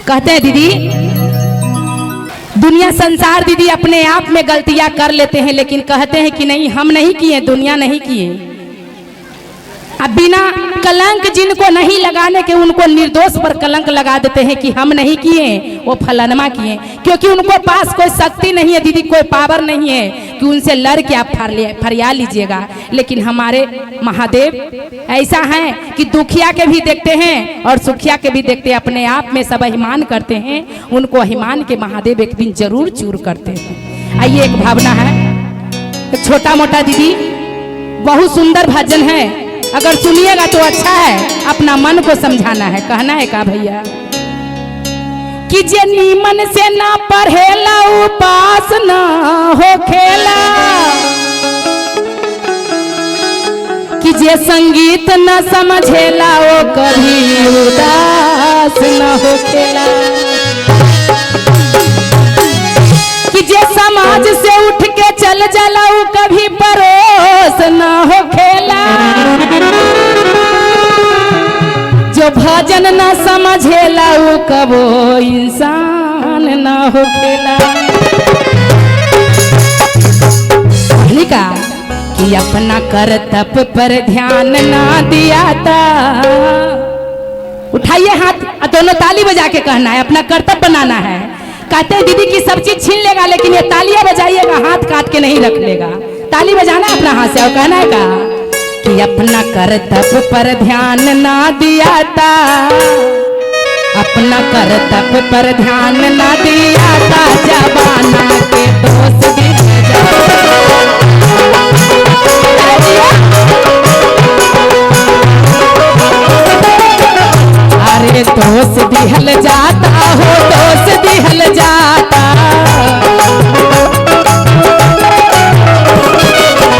कहते हैं दीदी, दुनिया संसार दीदी अपने आप में गलतियां कर लेते हैं, लेकिन कहते हैं कि नहीं, हम नहीं किए, दुनिया नहीं किए। अब बिना कलंक जिनको नहीं लगाने के उनको निर्दोष पर कलंक लगा देते हैं कि हम नहीं किए, वो फलानमा किए, क्योंकि उनको पास कोई शक्ति नहीं है दीदी, कोई पावर नहीं है कि उनसे लड़ के आप फरिया लीजिएगा। लेकिन हमारे महादेव ऐसा है कि दुखिया के भी देखते हैं और सुखिया के भी देखते हैं, अपने आप में सब अभिमान करते हैं, उनको अभिमान के महादेव एक दिन जरूर चूर करते हैं। आइए, एक भावना है, छोटा मोटा दीदी, बहुत सुंदर भजन है, अगर सुनिएगा तो अच्छा है, अपना मन को समझाना है। कहना है का भैया कि जे नीमन से ना पढ़ेला उपास ना हो खेला, कि जे संगीत न समझेला वो कभी उदास न हो खेला, कि जे समाज से उठ के चल जाला वो कभी परोस न हो खेला, जो भजन न समझेला वो कबो इंसान न हो खेला। का कि अपना कर्तव्य पर ध्यान ना दिया था। उठाइए हाथ, दोनों ताली बजा के कहना है, अपना कर्तव्य बनाना है। कहते हैं दीदी की सब चीज छीन लेगा, लेकिन ये तालियां बजाइएगा, हाथ काट के नहीं रख लेगा। ताली बजाना है अपना हाथ से और कहना है का कि अपना कर्तव्य पर ध्यान ना दिया था, अपना कर्तव्य पर ध्यान ना दिया था, जमाना के दोस्त भी अरे दोस्त दिहल जाता हो, दोस्त दिहल जाता,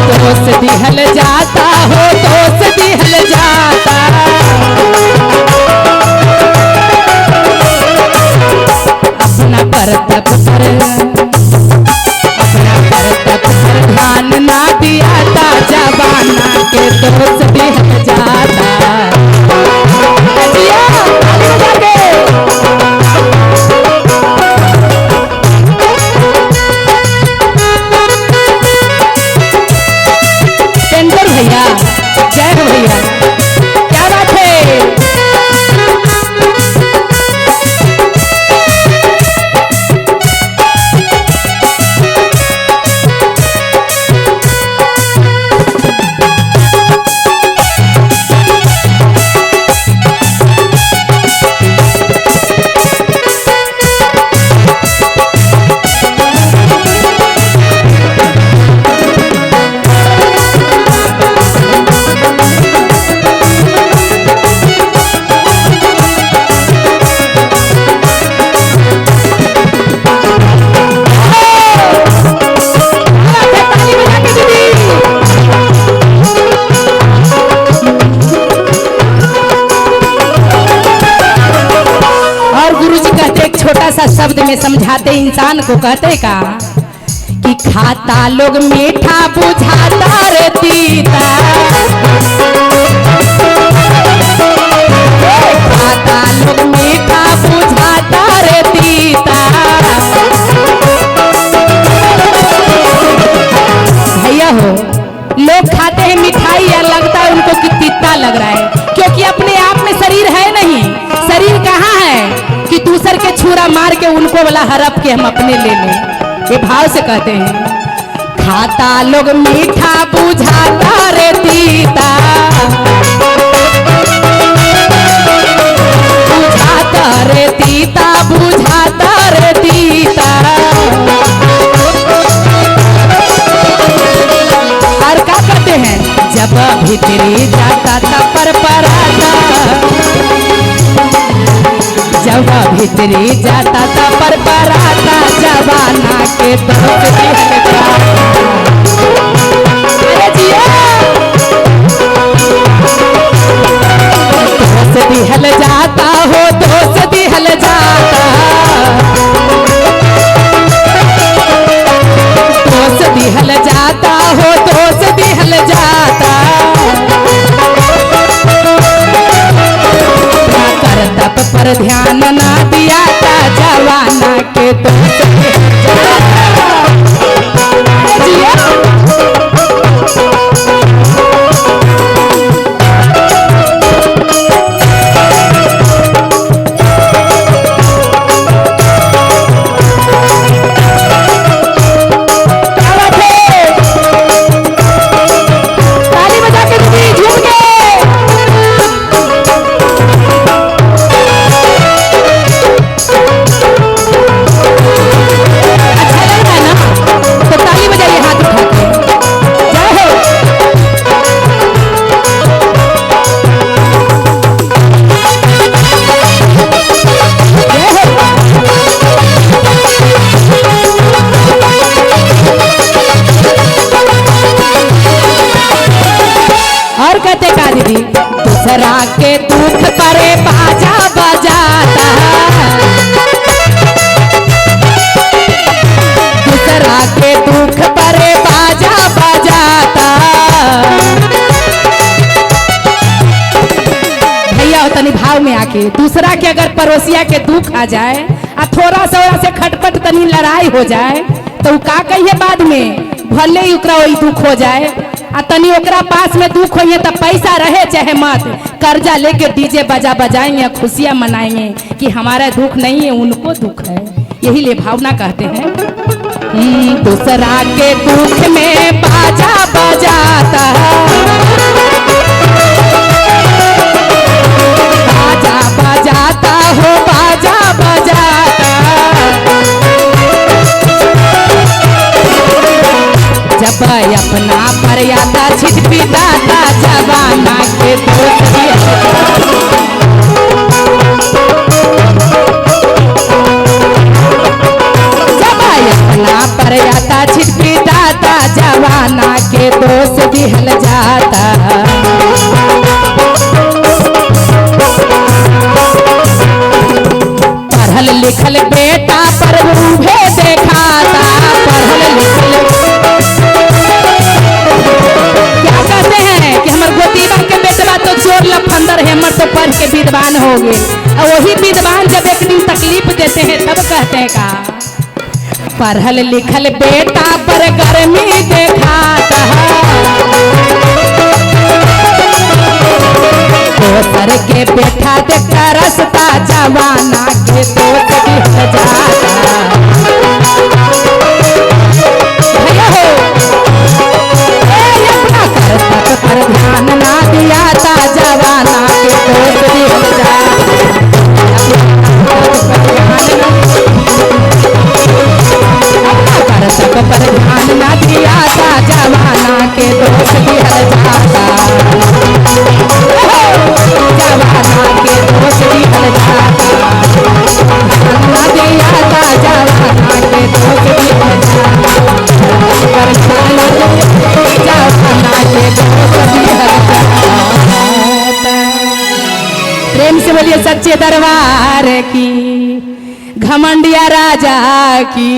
दोस्त दिहल जाता हो, दोस्त दिहल जाता। अपना कर्तव्य पर ध्यान ना दिया था, जमाना के दोस्त दिहल जाता। भैया जय हो भैया, क्या बात है। शब्द में समझाते इंसान को, कहते का कि खाता लोग मीठा बुझाता रे तीता, खाता लोग मीठा बुझाता रे तीता। भैया हो, लोग खाते हैं मिठाई या लगता है उनको कि तीता लग रहा है, क्योंकि अपने आप में शरीर है नहीं। शरीर कहाँ है कि दूसर के छुरा मार के उनको वाला हड़प के हम अपने ले लें। ये भाव से कहते हैं, खाता लोग मीठा बुझाता रे तीता, बुझाता रे तीता, बुझाता रे तीता। और क्या कहते हैं, जब भीतरी जाता था पर पराता, जब भीतरी जाता था पर पराता, जमाना के दोस्त दिहल जाता। दोस्त दिहल जाता हो, दोस्त दिहल जाता, दोस्त दिहल जाता हो, दोस्त दिहल जाता। कर्तव्य पर ध्यान ना दिया जवाना के दोस्त दूसरा के दुख परे बाजा बजाता, दूसरा के दुख परे बाजा बजाता। भैया तनी भाव में आके दूसरा के अगर पड़ोसिया के दुख आ जाए आ थोड़ा सा से खटपट तनी लड़ाई हो जाए तो का कहिए बाद में भले ही ओकरा वही दुख हो जाए आ तनी ओकरा पास में दुख होइए तो पैसा रहे चाहे मत कर्जा लेके डीजे बजा बजाएंगे खुशियां मनाएंगे कि हमारा दुख नहीं है उनको दुख है। यही ले भावना कहते हैं दूसरा के दुख में बाजा बजाता, बाजा बजाता हो बाजा बजाता। जब अपना मर्यादा छिटपिटाता जवाना के दोस्त जब अपना मर्यादा छिटपिटाता जवाना के दोस्त बिहल जाता। पढ़ल लिखल बेटा पर मुँहे देखाता, पढ़ल लिखल लफंदर है मर तो पढ़ के विद्वान हो गए और वही विद्वान जब एक दिन तकलीफ देते हैं तब कहते हैं का पढ़ल लिखल बेटा पर गर्मी देखाता, दोसर के बेटा देखता रसता जवाना के दोस्त बिहल जाता। भैया हो अपना कर्तव्य पर ध्यान ना दिया था जवाना के दोस्त बिहल जाता। कर्तव्य पर ध्यान ना दिया था जवाना के दोस्त बिहल जाता, जवाना के दोस्त बिहल जाता। ना दिया था जवाना के दोस्त बिहल जाता, जवाना के दोस्त बिहल जाता। प्रेम से बोलिए सच्चे दरबार की, घमंडिया राजा की।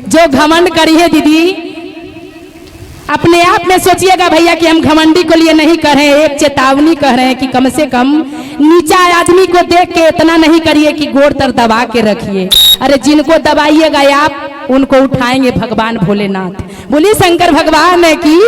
जो घमंड करी है दीदी अपने आप में सोचिएगा भैया कि हम घमंडी को लिए नहीं कर रहे हैं, एक चेतावनी कह रहे हैं कि कम से कम नीचा आदमी को देख के इतना नहीं करिए कि गोड़ तर दबा के रखिए। अरे जिनको दबाइएगा आप उनको उठाएंगे भगवान भोलेनाथ। बोलिए शंकर भगवान की।